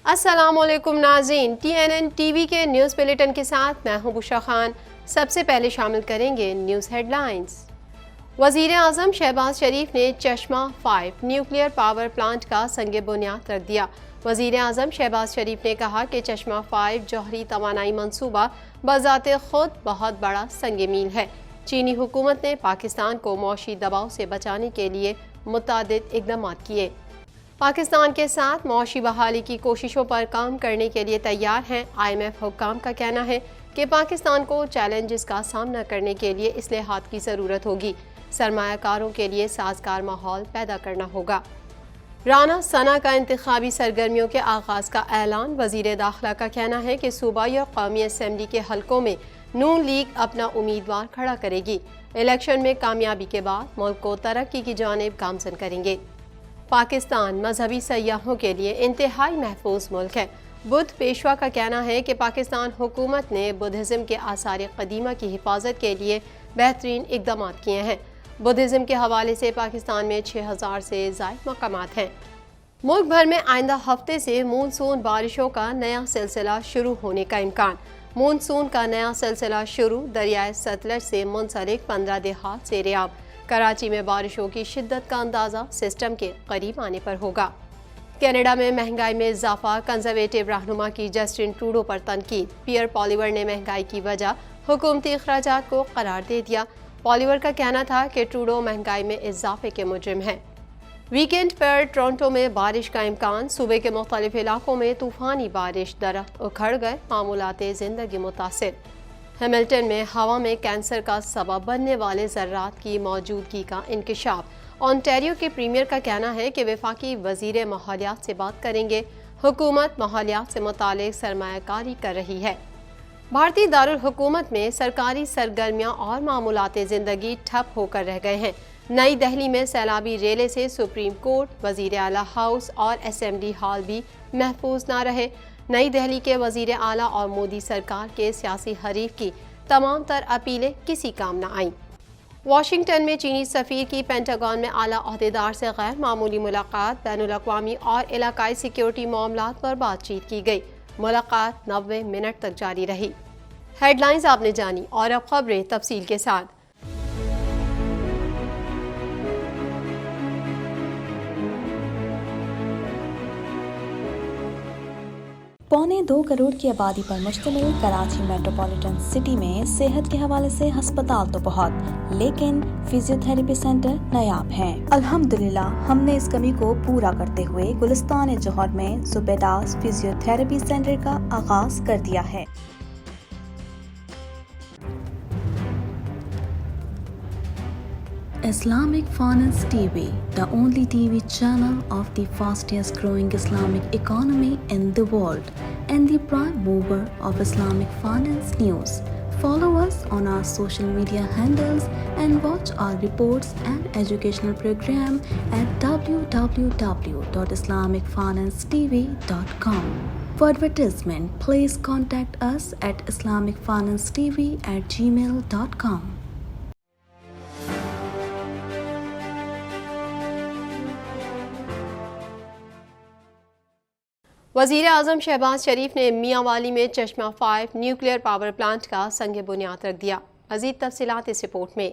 السلام علیکم ناظرین، TNN TV کے نیوز بلیٹن کے ساتھ میں ہوں بشرا خان۔ سب سے پہلے شامل کریں گے نیوز ہیڈ لائنز۔ وزیر اعظم شہباز شریف نے چشمہ 5 نیوکلیئر پاور پلانٹ کا سنگ بنیاد رکھ دیا۔ وزیر اعظم شہباز شریف نے کہا کہ چشمہ 5 جوہری توانائی منصوبہ بذات خود بہت بڑا سنگ میل ہے۔ چینی حکومت نے پاکستان کو معاشی دباؤ سے بچانے کے لیے متعدد اقدامات کیے۔ پاکستان کے ساتھ معاشی بحالی کی کوششوں پر کام کرنے کے لیے تیار ہیں۔ IMF حکام کا کہنا ہے کہ پاکستان کو چیلنجز کا سامنا کرنے کے لیے اصلاحات کی ضرورت ہوگی۔ سرمایہ کاروں کے لیے سازگار ماحول پیدا کرنا ہوگا۔ رانا ثنا کا انتخابی سرگرمیوں کے آغاز کا اعلان۔ وزیر داخلہ کا کہنا ہے کہ صوبائی اور قومی اسمبلی کے حلقوں میں نون لیگ اپنا امیدوار کھڑا کرے گی۔ الیکشن میں کامیابی کے بعد ملک کو ترقی کی جانب گامزن کریں گے۔ پاکستان مذہبی سیاحوں کے لیے انتہائی محفوظ ملک ہے۔ بدھ پیشوا کا کہنا ہے کہ پاکستان حکومت نے بدھزم کے آثار قدیمہ کی حفاظت کے لیے بہترین اقدامات کیے ہیں۔ بدھزم کے حوالے سے پاکستان میں 6000 سے زائد مقامات ہیں۔ ملک بھر میں آئندہ ہفتے سے مونسون بارشوں کا نیا سلسلہ شروع ہونے کا امکان۔ مونسون کا نیا سلسلہ شروع دریائے ستلج سے منسلک 15 دیہات سے ریاب۔ کراچی میں بارشوں کی شدت کا اندازہ سسٹم کے قریب آنے پر ہوگا۔ کینیڈا میں مہنگائی میں اضافہ، کنزرویٹو رہنما کی جسٹن ٹروڈو پر تنقید۔ پیئر پالیور نے مہنگائی کی وجہ حکومتی اخراجات کو قرار دے دیا۔ پالیور کا کہنا تھا کہ ٹروڈو مہنگائی میں اضافے کے مجرم ہیں۔ ویکینڈ پر ٹورنٹو میں بارش کا امکان۔ صوبے کے مختلف علاقوں میں طوفانی بارش، درخت اکھڑ گئے، معمولات زندگی متاثر۔ ہیملٹن میں ہوا میں کینسر کا سبب بننے والے ذرات کی موجودگی کا انکشاف۔ اونٹاریو کے پریمیئر کا کہنا ہے کہ وفاقی وزیر ماحولیات سے بات کریں گے۔ حکومت ماحولیات سے متعلق سرمایہ کاری کر رہی ہے۔ بھارتی دارالحکومت میں سرکاری سرگرمیاں اور معمولات زندگی ٹھپ ہو کر رہ گئے ہیں۔ نئی دہلی میں سیلابی ریلے سے سپریم کورٹ، وزیر اعلیٰ ہاؤس اور اسمبلی ہال بھی محفوظ نہ رہے۔ نئی دہلی کے وزیر اعلیٰ اور مودی سرکار کے سیاسی حریف کی تمام تر اپیلیں کسی کام نہ آئیں۔ واشنگٹن میں چینی سفیر کی پینٹاگون میں اعلیٰ عہدیدار سے غیر معمولی ملاقات۔ بین الاقوامی اور علاقائی سیکیورٹی معاملات پر بات چیت کی گئی۔ ملاقات 90 منٹ تک جاری رہی۔ ہیڈ لائنز آپ نے جانی اور اب خبریں تفصیل کے ساتھ۔ 1.25 کروڑ کی آبادی پر مشتمل کراچی میٹروپولیٹن سٹی میں صحت کے حوالے سے ہسپتال تو بہت، لیکن فزیو تھراپی سینٹر نایاب ہیں۔ الحمدللہ ہم نے اس کمی کو پورا کرتے ہوئے گلستان جوہر میں زبیداس فزیو تھراپی سینٹر کا آغاز کر دیا ہے۔ Islamic Finance TV, the only TV channel of the fastest growing Islamic economy in the world and the prime mover of Islamic finance news. Follow us on our social media handles and watch our reports and educational program at www.islamicfinancetv.com. For advertisement, please contact us at islamicfinancetv@gmail.com. وزیر اعظم شہباز شریف نے میاں والی میں چشمہ 5 nuclear power plant کا سنگ بنیاد رکھ دیا۔ مزید تفصیلات اس رپورٹ میں۔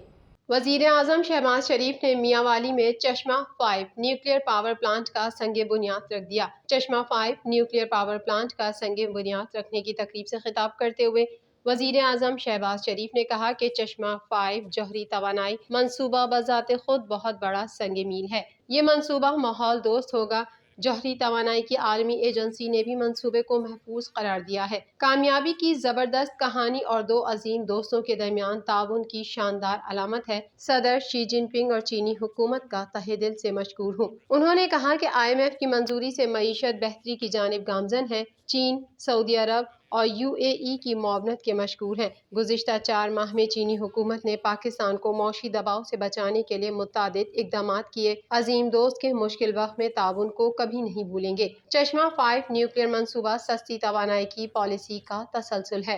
وزیر اعظم شہباز شریف نے میاں والی میں چشمہ 5 نیوکلیئر پاور پلانٹ کا سنگ بنیاد رکھ دیا۔ چشمہ 5 نیوکلیئر پاور پلانٹ کا سنگ بنیاد رکھنے کی تقریب سے خطاب کرتے ہوئے وزیر اعظم شہباز شریف نے کہا کہ چشمہ 5 جوہری توانائی منصوبہ بذات خود بہت بڑا سنگ میل ہے۔ یہ منصوبہ ماحول دوست ہوگا۔ جوہری توانائی کی عالمی ایجنسی نے بھی منصوبے کو محفوظ قرار دیا ہے۔ کامیابی کی زبردست کہانی اور دو عظیم دوستوں کے درمیان تعاون کی شاندار علامت ہے۔ صدر شی جن پنگ اور چینی حکومت کا تہہ دل سے مشکور ہوں۔ انہوں نے کہا کہ IMF کی منظوری سے معیشت بہتری کی جانب گامزن ہے۔ چین، سعودی عرب اور UAE کی معاونت کے مشکور ہیں۔ گزشتہ 4 ماہ میں چینی حکومت نے پاکستان کو معاشی دباؤ سے بچانے کے لیے متعدد اقدامات کیے۔ عظیم دوست کے مشکل وقت میں تعاون کو کبھی نہیں بھولیں گے۔ چشمہ 5 نیوکلیئر منصوبہ سستی توانائی کی پالیسی کا تسلسل ہے۔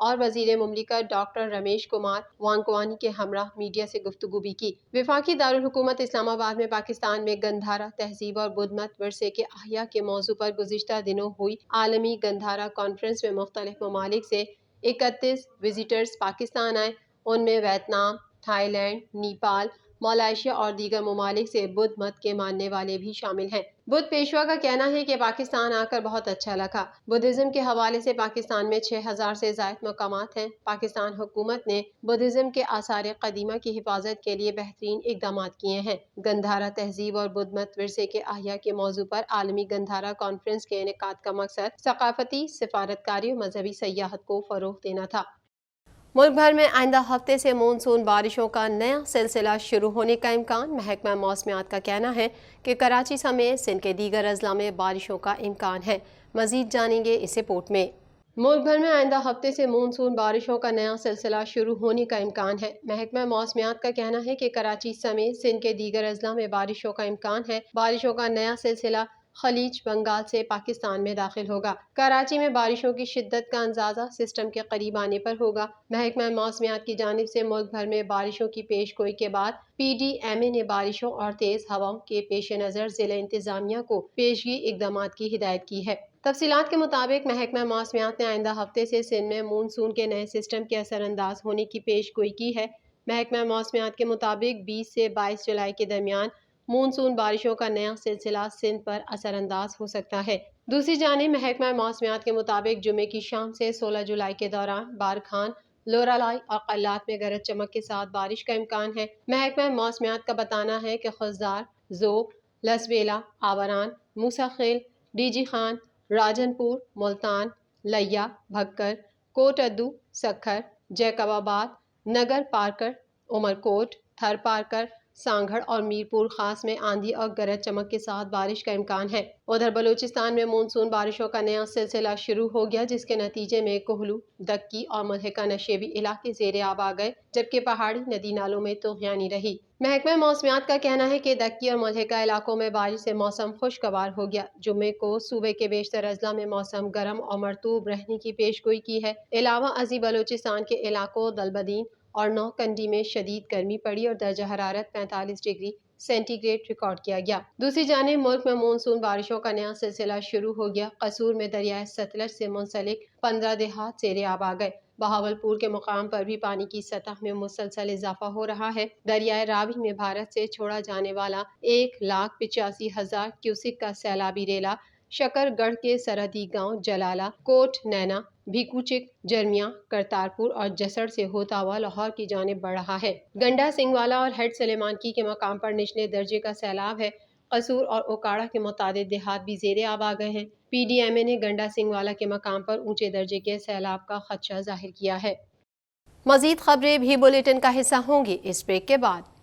اور وزیر مملکت ڈاکٹر رمیش کمار وانکوانی کے ہمراہ میڈیا سے گفتگو بھی کی۔ وفاقی دارالحکومت اسلام آباد میں پاکستان میں گندھارا تہذیب اور بدھ مت ورثے کے احیاء کے موضوع پر گزشتہ دنوں ہوئی عالمی گندھارا کانفرنس میں مختلف ممالک سے 31 وزٹرز پاکستان آئے۔ ان میں Vietnam, Thailand, Nepal, Malaysia اور دیگر ممالک سے بدھ مت کے ماننے والے بھی شامل ہیں۔ بدھ پیشوا کا کہنا ہے کہ پاکستان آ کر بہت اچھا لگا۔ بدھزم کے حوالے سے پاکستان میں 6000 سے زائد مقامات ہیں۔ پاکستان حکومت نے بدھزم کے آثار قدیمہ کی حفاظت کے لیے بہترین اقدامات کیے ہیں۔ گندھارا تہذیب اور بدھ مت ورثے کے احیاء کے موضوع پر عالمی گندھارا کانفرنس کے انعقاد کا مقصد ثقافتی سفارتکاری اور مذہبی سیاحت کو فروغ دینا تھا۔ ملک بھر میں آئندہ ہفتے سے مونسون بارشوں کا نیا سلسلہ شروع ہونے کا امکان۔ محکمہ موسمیات کا کہنا ہے کہ کراچی سمیت سندھ کے دیگر اضلاع میں بارشوں کا امکان ہے۔ مزید جانیں گے اس رپورٹ میں۔ ملک بھر میں آئندہ ہفتے سے مونسون بارشوں کا نیا سلسلہ شروع ہونے کا امکان ہے۔ محکمہ موسمیات کا کہنا ہے کہ کراچی سمیت سندھ کے دیگر اضلاع میں بارشوں کا امکان ہے۔ بارشوں کا نیا سلسلہ خلیج بنگال سے پاکستان میں داخل ہوگا۔ کراچی میں بارشوں کی شدت کا اندازہ سسٹم کے قریب آنے پر ہوگا۔ محکمہ موسمیات کی جانب سے ملک بھر میں بارشوں کی پیش گوئی کے بعد پی ڈی ایم اے نے بارشوں اور تیز ہواؤں کے پیش نظر ضلع انتظامیہ کو پیشگی اقدامات کی ہدایت کی ہے۔ تفصیلات کے مطابق محکمہ موسمیات نے آئندہ ہفتے سے سندھ میں مونسون کے نئے سسٹم کے اثر انداز ہونے کی پیش گوئی کی ہے۔ محکمہ موسمیات کے مطابق 20 سے 22 جولائی کے درمیان مونسون بارشوں کا نیا سلسلہ سندھ پر اثر انداز ہو سکتا ہے۔ دوسری جانب محکمہ موسمیات کے مطابق جمعے کی شام سے 16 جولائی کے دوران بارکھان، لورالائی اور قلات میں گرج چمک کے ساتھ بارش کا امکان ہے۔ محکمہ موسمیات کا بتانا ہے کہ خضدار، ذوب، لسبیلا، آوران، موسیٰ خیل، ڈی جی خان، راجن پور، ملتان، لیا، بھکر، کوٹ ادو، سکھر، جیکب آباد، نگر پارکر، عمرکوٹ، تھر پارکر، سانگھڑ اور میرپور خاص میں آندھی اور گرج چمک کے ساتھ بارش کا امکان ہے۔ ادھر بلوچستان میں مونسون بارشوں کا نیا سلسلہ شروع ہو گیا، جس کے نتیجے میں کوہلو، دکی اور ملحقہ نشیبی علاقے زیر آب آ گئے، جبکہ پہاڑی ندی نالوں میں طغیانی رہی۔ محکمہ موسمیات کا کہنا ہے کہ دکی اور ملحقہ علاقوں میں بارش سے موسم خوشگوار ہو گیا۔ جمعے کو صوبے کے بیشتر اضلاع میں موسم گرم اور مرطوب رہنے کی پیش گوئی کی ہے۔ علاوہ ازیں بلوچستان کے علاقوں دلبدین اور نوکنڈی میں شدید گرمی پڑی اور درجہ حرارت 45 ڈگری سینٹی گریڈ ریکارڈ کیا گیا۔ دوسری جانب ملک میں مونسون بارشوں کا نیا سلسلہ شروع ہو گیا۔ قصور میں دریائے ستلج سے منسلک 15 دیہات زیر آب آ گئے۔ بہاولپور کے مقام پر بھی پانی کی سطح میں مسلسل اضافہ ہو رہا ہے۔ دریائے راوی میں بھارت سے چھوڑا جانے والا 1,85,000 کیوسک کا سیلابی ریلا شکر گڑھ کے سرحدی گاؤں جلالہ، کوٹ نینا، بھیکوچک، جرمیاں، کرتارپور اور جسڑ سے ہوتا ہوا لاہور کی جانب بڑھ رہا ہے۔ گنڈا سنگوالا اور ہیڈ سلیمان کے مقام پر نچلے درجے کا سیلاب ہے۔ قصور اور اوکاڑا کے متعدد دیہات بھی زیر آب آ گئے ہیں۔ پی ڈی ایم اے نے گنڈا سنگوالا کے مقام پر اونچے درجے کے سیلاب کا خدشہ ظاہر کیا ہے۔ مزید خبریں بھی بلیٹن کا حصہ ہوں گی اس بریک کے بعد۔